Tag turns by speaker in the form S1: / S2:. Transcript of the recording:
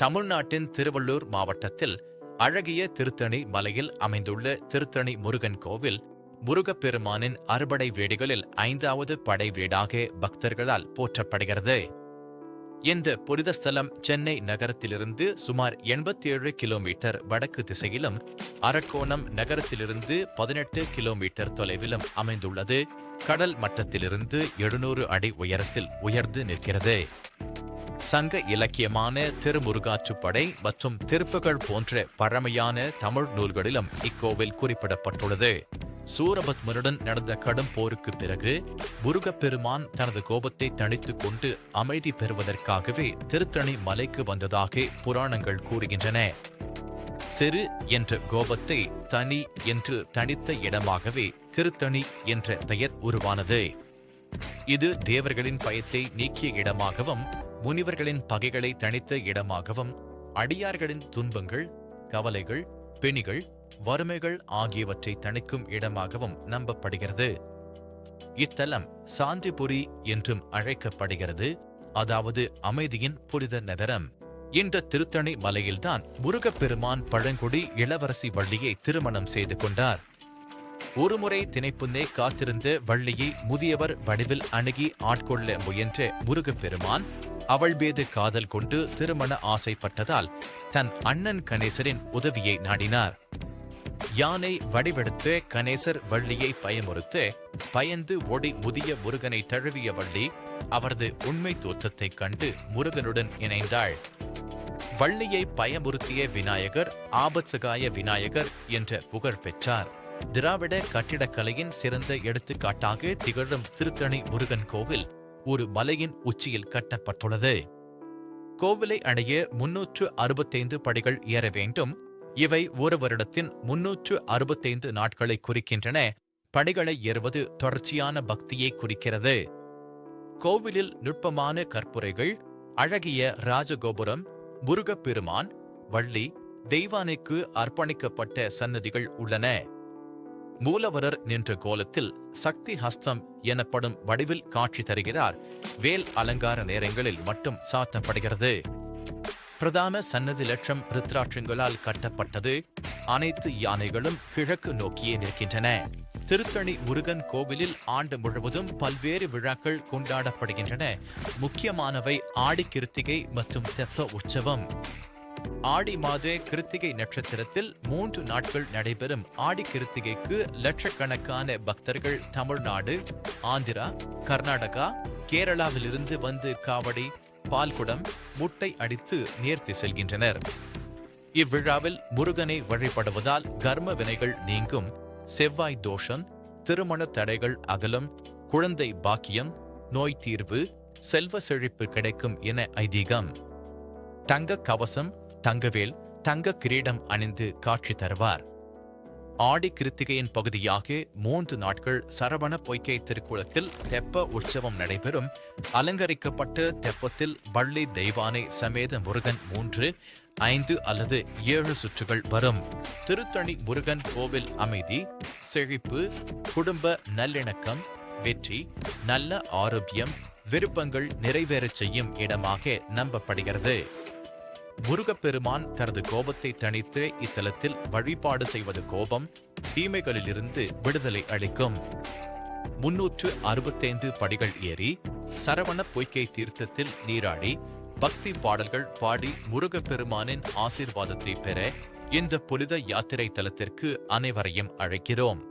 S1: தமிழ்நாட்டின் திருவள்ளூர் மாவட்டத்தில் அழகிய திருத்தணி மலையில் அமைந்துள்ள திருத்தணி முருகன் கோவில் முருகப்பெருமானின் அறுபடை வீடுகளில் 5வது படை வீடாக பக்தர்களால் போற்றப்படுகிறது. இந்த புனித ஸ்தலம் சென்னை நகரத்திலிருந்து சுமார் 87 கிலோமீட்டர் வடக்கு திசையிலும் அரக்கோணம் நகரத்திலிருந்து 18 கிலோமீட்டர் தொலைவிலும் அமைந்துள்ளது. கடல் மட்டத்திலிருந்து 700 அடி உயரத்தில் உயர்ந்து நிற்கிறது. சங்க இலக்கியமான திருமுருகாற்றுப்படை மற்றும் திருப்புகழ் போன்ற பழமையான தமிழ் நூல்களிலும் இக்கோவில் குறிப்பிடப்பட்டுள்ளது. சூரபத்மனுடன் நடந்த கடும் போருக்கு பிறகு முருகப்பெருமான் தனது கோபத்தை தணித்துக் கொண்டு அமைதி பெறுவதற்காகவே திருத்தணி மலைக்கு வந்ததாக புராணங்கள் கூறுகின்றன. சிறு என்ற கோபத்தை தனி என்று தனித்த இடமாகவே திருத்தணி என்ற பெயர் உருவானது. இது தேவர்களின் பயத்தை நீக்கிய இடமாகவும் முனிவர்களின் பகைகளை தணித்த இடமாகவும் அடியார்களின் துன்பங்கள், கவலைகள், பிணிகள், வறுமைகள் ஆகியவற்றை தணிக்கும் இடமாகவும் நம்பப்படுகிறது. இத்தலம் சாந்திபுரி என்றும் அழைக்கப்படுகிறது, அதாவது அமைதியின் புனித நகரம். இந்த திருத்தணி மலையில்தான் முருகப்பெருமான் பழங்குடி இளவரசி வள்ளியை திருமணம் செய்து கொண்டார். ஒருமுறை தினைப்புன்னே காத்திருந்த வள்ளியை முதியவர் வடிவில் அணுகி ஆட்கொள்ள முயன்ற முருகப்பெருமான் அவள் மீது காதல் கொண்டு திருமண ஆசைப்பட்டதால் தன் அண்ணன் கணேசரின் உதவியை நாடினார். யானை வடிவெடுத்த கணேசர் வள்ளியை பயமுறுத்த பயந்து ஓடி முதிய முருகனை தழுவிய வள்ளி அவரது உண்மை தோற்றத்தைக் கண்டு முருகனுடன் இணைந்தாள். வள்ளியை பயமுறுத்திய விநாயகர் ஆபத்சகாய விநாயகர் என்ற புகழ் பெற்றார். திராவிட கட்டிடக்கலையின் சிறந்த எடுத்துக்காட்டாக திகழும் திருத்தணி முருகன் கோவில் ஒரு மலையின் உச்சியில் கட்டப்பட்டுள்ளது. கோவிலை அடைய 365 படிகள் ஏற வேண்டும். இவை ஒரு வருடத்தின் 365 நாட்களை குறிக்கின்றன. படிகளை ஏறுவது தொடர்ச்சியான பக்தியை குறிக்கிறது. கோவிலில் நுட்பமான கற்புரைகள், அழகிய ராஜகோபுரம், முருகப்பெருமான், வள்ளி, தெய்வானைக்கு அர்ப்பணிக்கப்பட்ட சன்னதிகள் உள்ளன. மூலவரர் நின்ற கோலத்தில் சக்தி ஹஸ்தம் எனப்படும் வடிவில் காட்சி தருகிறார். வேல் அலங்கார நேரங்களில் மட்டும் சாத்தப்படுகிறது. பிரதான சன்னதி லட்சம் ருத்ராட்சங்களால் கட்டப்பட்டது. அனைத்து யானைகளும் கிழக்கு நோக்கியே நிற்கின்றன. திருத்தணி முருகன் கோவிலில் ஆண்டு முழுவதும் பல்வேறு விழாக்கள் கொண்டாடப்படுகின்றன. முக்கியமானவை ஆடி கிருத்திகை மற்றும் தெப்ப உற்சவம். ஆடி மாத கிருத்திகை நட்சத்திரத்தில் 3 நாட்கள் நடைபெறும் ஆடி கிருத்திகைக்கு லட்சக்கணக்கான பக்தர்கள் தமிழ்நாடு, ஆந்திரா, கர்நாடகா, கேரளாவிலிருந்து வந்து காவடி, பால்குடம், முட்டை அடித்து நேர்த்தி செல்கின்றனர். இவ்விழாவில் முருகனை வழிபடுவதால் கர்ம வினைகள் நீங்கும், செவ்வாய் தோஷம், திருமண தடைகள் அகலும், குழந்தை பாக்கியம், நோய் தீர்வு, செல்வ செழிப்பு கிடைக்கும் என ஐதீகம். தங்க கவசம், தங்கவேல், தங்க கிரீடம் அணிந்து காட்சி தருவார். ஆடி கிருத்திகையின் பகுதியாக 3 நாட்கள் சரவண பொய்கை திருக்குளத்தில் தெப்ப உற்சவம் நடைபெறும். அலங்கரிக்கப்பட்ட தெப்பத்தில் வள்ளி, தெய்வானை சமேத முருகன் 3, 5 அல்லது 7 சுற்றுகள் வரும். திருத்தணி முருகன் கோவில் அமைதி, செழிப்பு, குடும்ப நல்லிணக்கம், வெற்றி, நல்ல ஆரோக்கியம், விருப்பங்கள் நிறைவேறச் செய்யும் இடமாக நம்பப்படுகிறது. முருகப்பெருமான் தனது கோபத்தை தணித்து இத்தலத்தில் வழிபாடு செய்வது கோபம், தீமைகளிலிருந்து விடுதலை அளிக்கும். 365 படிகள் ஏறி சரவண பொய்கை தீர்த்தத்தில் நீராடி பக்தி பாடல்கள் பாடி முருகப்பெருமானின் ஆசீர்வாதத்தை பெற இந்த புனித யாத்திரை தலத்திற்கு அனைவரையும் அழைக்கிறோம்.